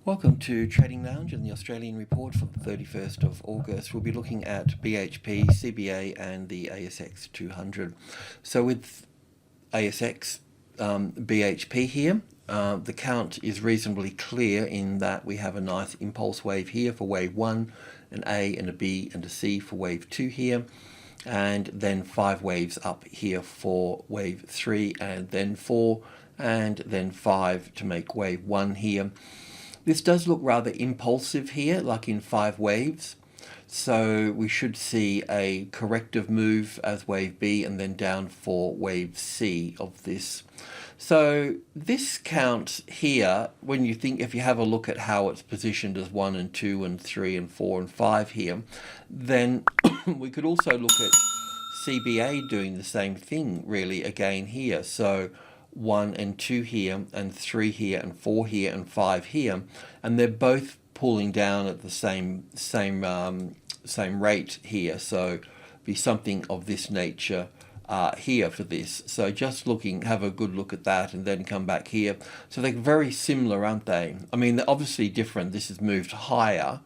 Welcome to Trading Lounge and the Australian report for the 31st of August. We'll be looking at BHP, CBA and the ASX200. So with ASX, BHP here, the count is reasonably clear in that we have a nice impulse wave here for wave 1, an A and a B and a C for wave 2 here, and then 5 waves up here for wave 3 and then 4 and then 5 to make wave 1 here. This does look rather impulsive here, like in 5 waves. So we should see a corrective move as wave B and then down for wave C of this. So this count here, when you think, if you have a look at how it's positioned as 1 and 2 and 3 and 4 and 5 here, then we could also look at CBA doing the same thing really again here. So 1 and 2 here and 3 here and 4 here and 5 here, and they're both pulling down at the same rate here. So be something of this nature here for this. So just have a good look at that and then come back here. So they're very similar, aren't they? I mean, they're obviously different. This has moved higher,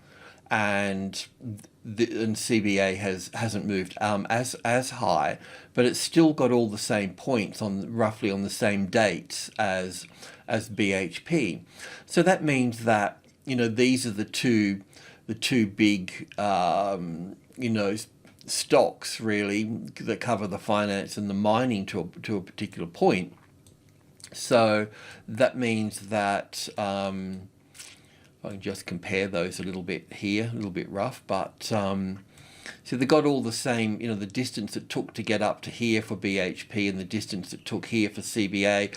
and CBA hasn't moved as high, but it's still got all the same points roughly on the same dates as BHP. So that means that, you know, these are the two big stocks really that cover the finance and the mining to a particular point. So that means that I can just compare those a little bit here, a little bit rough, but so they've got all the same, you know, the distance it took to get up to here for BHP and the distance it took here for CBA.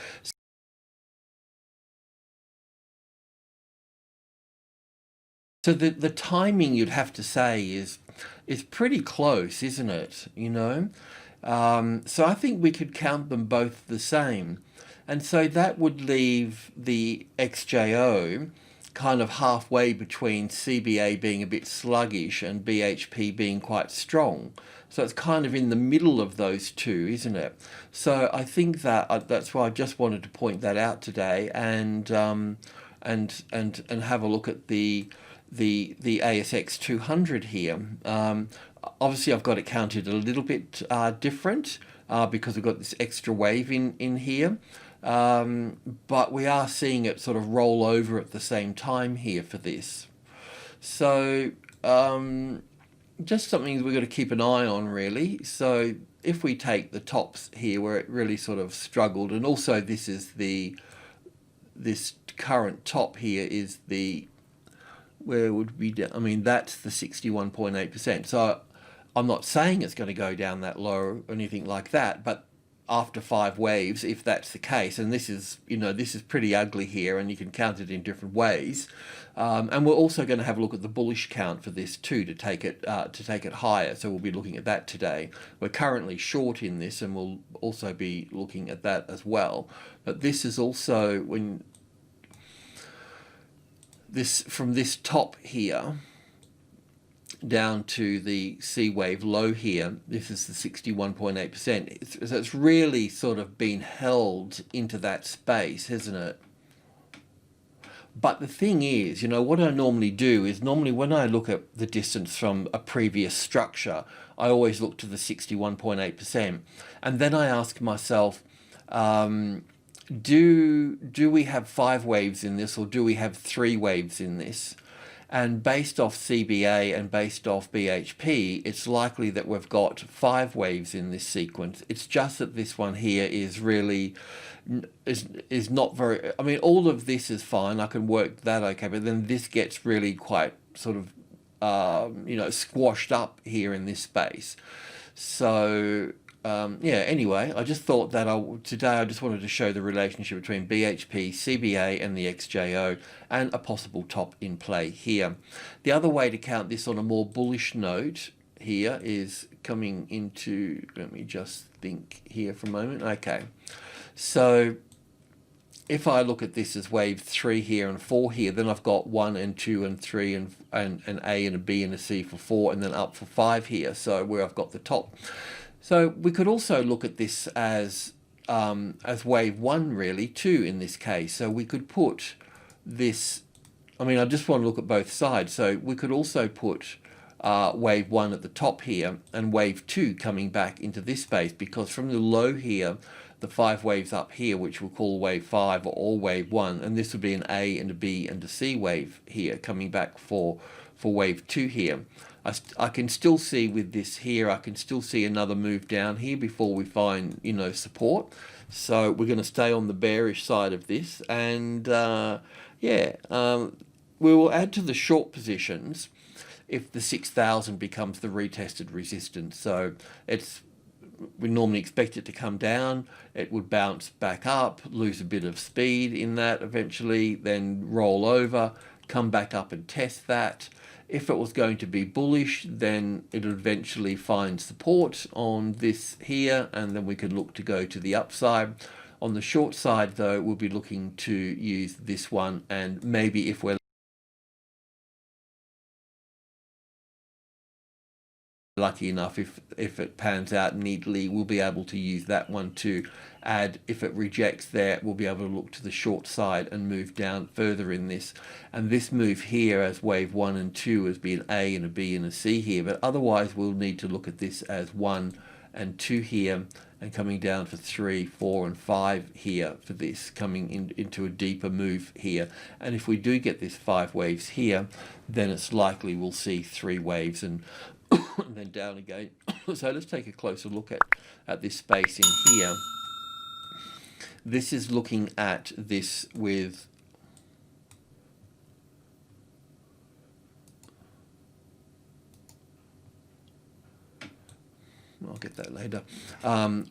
So the timing, you'd have to say, is pretty close, isn't it? You know, so I think we could count them both the same, and so that would leave the XJO kind of halfway between CBA being a bit sluggish and BHP being quite strong. So it's kind of in the middle of those two, isn't it? So I think that that's why I just wanted to point that out today, and have a look at the ASX200 here. Obviously I've got it counted a little bit different because we've got this extra wave in here. But we are seeing it sort of roll over at the same time here for this. So just something we've got to keep an eye on really. So if we take the tops here where it really sort of struggled, and also this is this current top here is where would we, I mean, that's the 61.8%. So I'm not saying it's going to go down that low or anything like that, but after 5 waves, if that's the case, and this is, you know, this is pretty ugly here, and you can count it in different ways, and we're also going to have a look at the bullish count for this too to take it higher. So we'll be looking at that today. We're currently short in this, and we'll also be looking at that as well. But this is also when this, from this top here down to the C wave low here, this is the 61.8%. So it's really sort of been held into that space, hasn't it? But the thing is, you know, what I normally do is when I look at the distance from a previous structure, I always look to the 61.8%. And then I ask myself, do we have 5 waves in this, or do we have 3 waves in this? And based off CBA and based off BHP, it's likely that we've got 5 waves in this sequence. It's just that this one here is really is not very, I mean, all of this is fine, I can work that okay, but then this gets really quite sort of you know, squashed up here in this space. So yeah, anyway, I just thought that today I just wanted to show the relationship between BHP, CBA and the XJO, and a possible top in play here. The other way to count this on a more bullish note here is coming into, let me just think here for a moment. Okay, so if I look at this as wave 3 here and 4 here, then I've got 1 and 2 and 3 and an A and a B and a C for 4, and then up for 5 here, so where I've got the top. So we could also look at this as wave 1 really too in this case. So we could put this I mean, I just want to look at both sides. So we could also put wave 1 at the top here and wave 2 coming back into this space, because from the low here, the 5 waves up here, which we'll call wave 5 or wave 1, and this would be an A and a B and a C wave here coming back for wave 2 here. I can still see with this here, I can still see another move down here before we find, you know, support. So we're going to stay on the bearish side of this, and we will add to the short positions if the 6,000 becomes the retested resistance. So we normally expect it to come down, it would bounce back up, lose a bit of speed in that eventually, then roll over, come back up and test that. If it was going to be bullish, then it would eventually find support on this here, and then we could look to go to the upside. On the short side though, we'll be looking to use this one, and maybe if we're lucky enough, if it pans out neatly, we'll be able to use that one to add. If it rejects there, we'll be able to look to the short side and move down further in this. And this move here as wave 1 and 2 as being A and a B and a C here, but otherwise we'll need to look at this as 1 and 2 here, and coming down for 3, 4 and 5 here for this, coming into a deeper move here. And if we do get this 5 waves here, then it's likely we'll see 3 waves and then down again. So let's take a closer look at this space in here. This is looking at this with I'll get that later.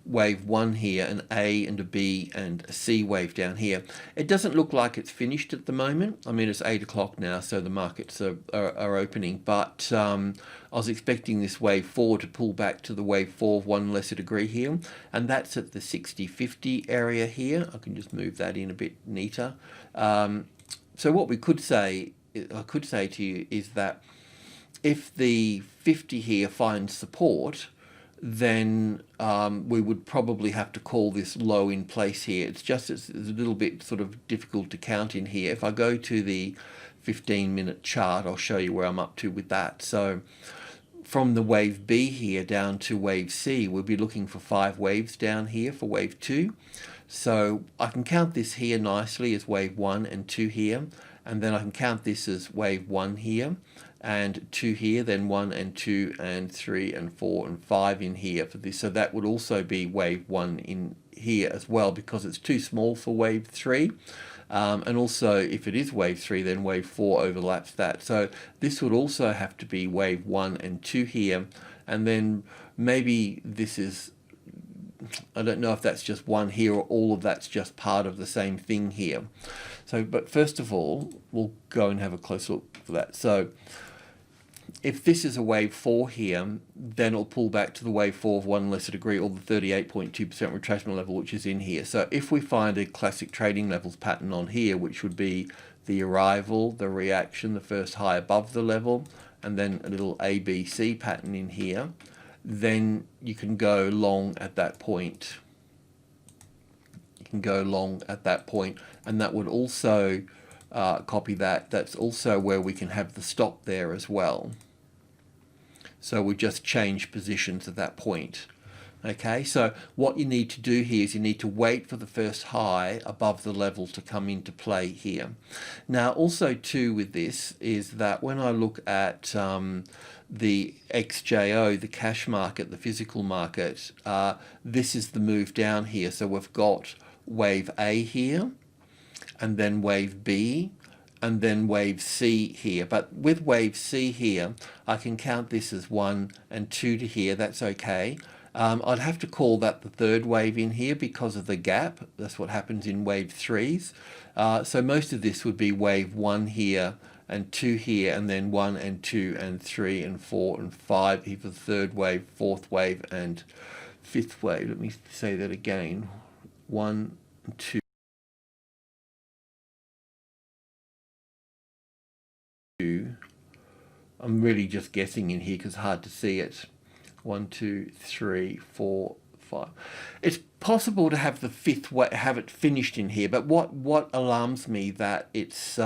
Wave 1 here, an A and a B and a C wave down here. It doesn't look like it's finished at the moment. I mean, it's 8 o'clock now, so the markets are opening, but I was expecting this wave 4 to pull back to the wave 4 of 1 lesser degree here, and that's at the 60-50 area here. I can just move that in a bit neater. So what we could say, I could say to you, is that if the 50 here finds support, then we would probably have to call this low in place here. It's a little bit sort of difficult to count in here. If I go to the 15-minute chart, I'll show you where I'm up to with that. So from the wave B here down to wave C, we'll be looking for 5 waves down here for wave 2. So I can count this here nicely as wave 1 and 2 here, and then I can count this as wave 1 here and 2 here, then 1 and 2 and 3 and 4 and 5 in here for this. So that would also be wave 1 in here as well, because it's too small for wave 3. And also if it is wave 3, then wave 4 overlaps that. So this would also have to be wave 1 and 2 here, and then maybe this is, I don't know if that's just 1 here or all of that's just part of the same thing here. So, but first of all, we'll go and have a close look for that. So if this is a wave 4 here, then it'll pull back to the wave 4 of 1 lesser degree, or the 38.2% retracement level, which is in here. So if we find a classic trading levels pattern on here, which would be the arrival, the reaction, the first high above the level, and then a little ABC pattern in here, then you can go long at that point. You can go long at that point, and that would also copy that. That's also where we can have the stop there as well. So we just change positions at that point. Okay, so what you need to do here is you need to wait for the first high above the level to come into play here. Now also too with this is that when I look at the XJO, the cash market, the physical market, this is the move down here. So we've got wave A here, and then wave B, and then wave C here. But with wave C here, I can count this as 1 and 2 to here. That's okay. I'd have to call that the third wave in here because of the gap. That's what happens in wave 3s. So most of this would be wave 1 here and 2 here, and then 1 and 2 and 3 and 4 and 5 here for the third wave, fourth wave and fifth wave. Let me say that again. 1 and 2. I'm really just guessing in here because it's hard to see it. 1, 2, 3, 4, 5. It's possible to have the fifth have it finished in here, but what alarms me that it's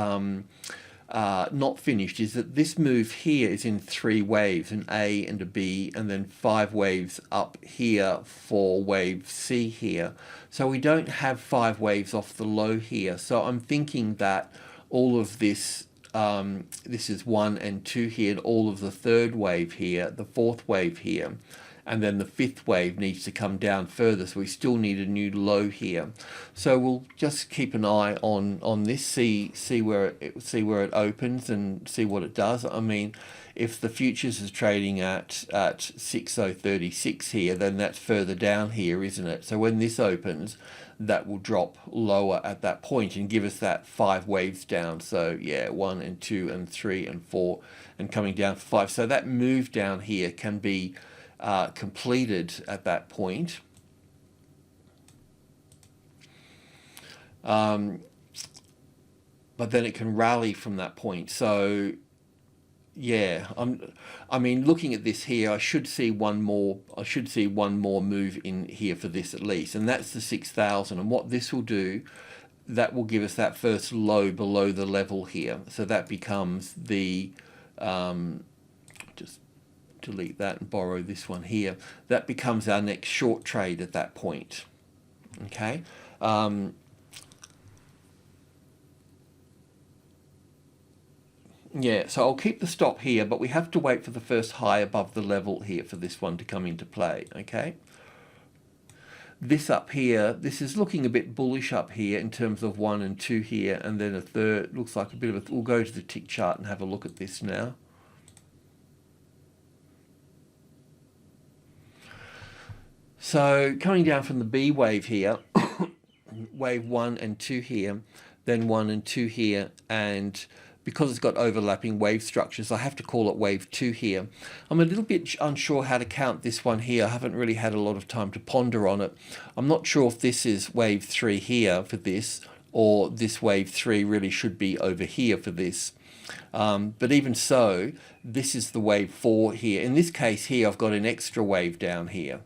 not finished is that this move here is in 3 waves, an A and a B, and then 5 waves up here for wave C here. So we don't have 5 waves off the low here. So I'm thinking that all of this, this is 1 and 2 here, and all of the 3rd wave here, the 4th wave here, and then the 5th wave needs to come down further, so we still need a new low here. So we'll just keep an eye on this, see where it opens and see what it does. I mean, if the futures is trading at 6036 here, then that's further down here, isn't it? So when this opens, that will drop lower at that point and give us that 5 waves down. So yeah, 1 and 2 and 3 and 4, and coming down for 5. So that move down here can be completed at that point. But then it can rally from that point. So yeah, I mean, looking at this here, I should see one more move in here for this at least, and that's the 6,000. And what this will do, that will give us that first low below the level here. So that becomes the just delete that and borrow this one here. That becomes our next short trade at that point. Okay. Yeah, so I'll keep the stop here, but we have to wait for the first high above the level here for this one to come into play. Okay. This up here, this is looking a bit bullish up here in terms of 1 and 2 here, and then a third, looks like a bit of a, we'll go to the tick chart and have a look at this now. So coming down from the B wave here, wave 1 and 2 here, then 1 and 2 here, and because it's got overlapping wave structures, I have to call it wave 2 here. I'm a little bit unsure how to count this one here. I haven't really had a lot of time to ponder on it. I'm not sure if this is wave 3 here for this, or this wave 3 really should be over here for this. But even so, this is the wave 4 here. In this case here, I've got an extra wave down here.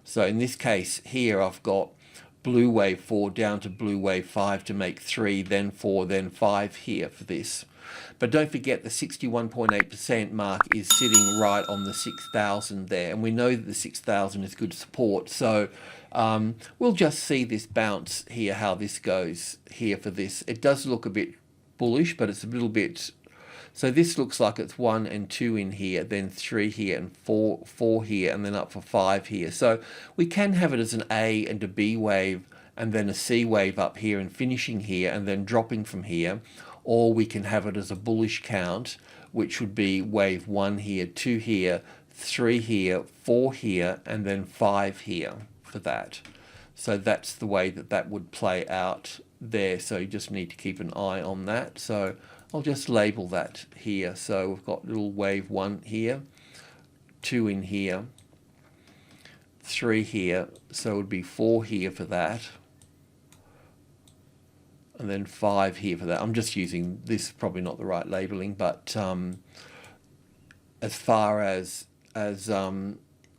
So in this case here, I've got blue wave 4 down to blue wave 5 to make 3, then 4, then 5 here for this. But don't forget the 61.8% mark is sitting right on the 6,000 there. And we know that the 6,000 is good support. So we'll just see this bounce here, how this goes here for this. It does look a bit bullish, but it's a little bit... So this looks like it's 1 and 2 in here, then 3 here, and 4 here, and then up for 5 here. So we can have it as an A and a B wave, and then a C wave up here and finishing here, and then dropping from here. Or we can have it as a bullish count, which would be wave 1 here, 2 here, 3 here, 4 here, and then 5 here for that. So that's the way that that would play out there. So you just need to keep an eye on that. So I'll just label that here. So we've got little wave 1 here, 2 in here, 3 here, so it would be 4 here for that, and then 5 here for that. I'm just using this, probably not the right labeling, but as far as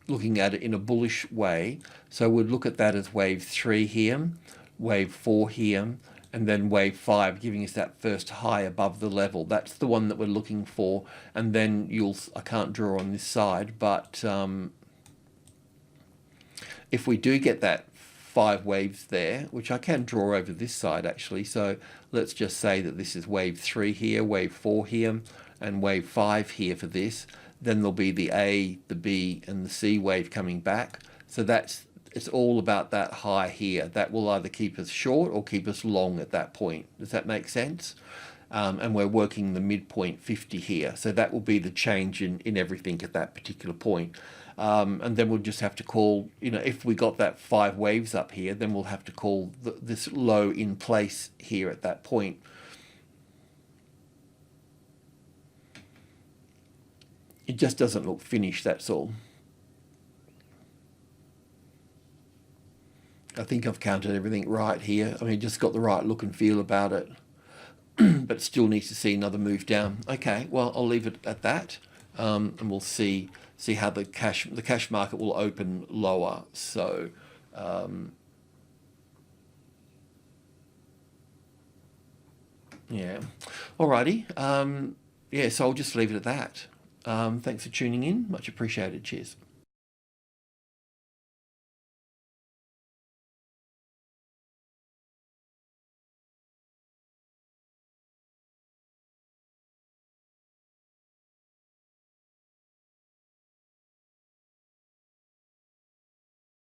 looking at it in a bullish way, so we'd look at that as wave 3 here, wave 4 here, and then wave 5, giving us that first high above the level. That's the one that we're looking for. And then I can't draw on this side, but if we do get that 5 waves there, which I can draw over this side actually, so let's just say that this is wave 3 here, wave 4 here, and wave 5 here for this. Then there'll be the A, the B, and the C wave coming back. So it's all about that high here. That will either keep us short or keep us long at that point. Does that make sense? And we're working the midpoint 50 here. So that will be the change in everything at that particular point. And then we'll just have to call, if we got that 5 waves up here, then we'll have to call this low in place here at that point. It just doesn't look finished, that's all. I think I've counted everything right here. I mean, just got the right look and feel about it, but still needs to see another move down. Okay, well, I'll leave it at that, and we'll see how the cash market will open lower. So, yeah. Alrighty. Yeah, so I'll just leave it at that. Thanks for tuning in. Much appreciated. Cheers.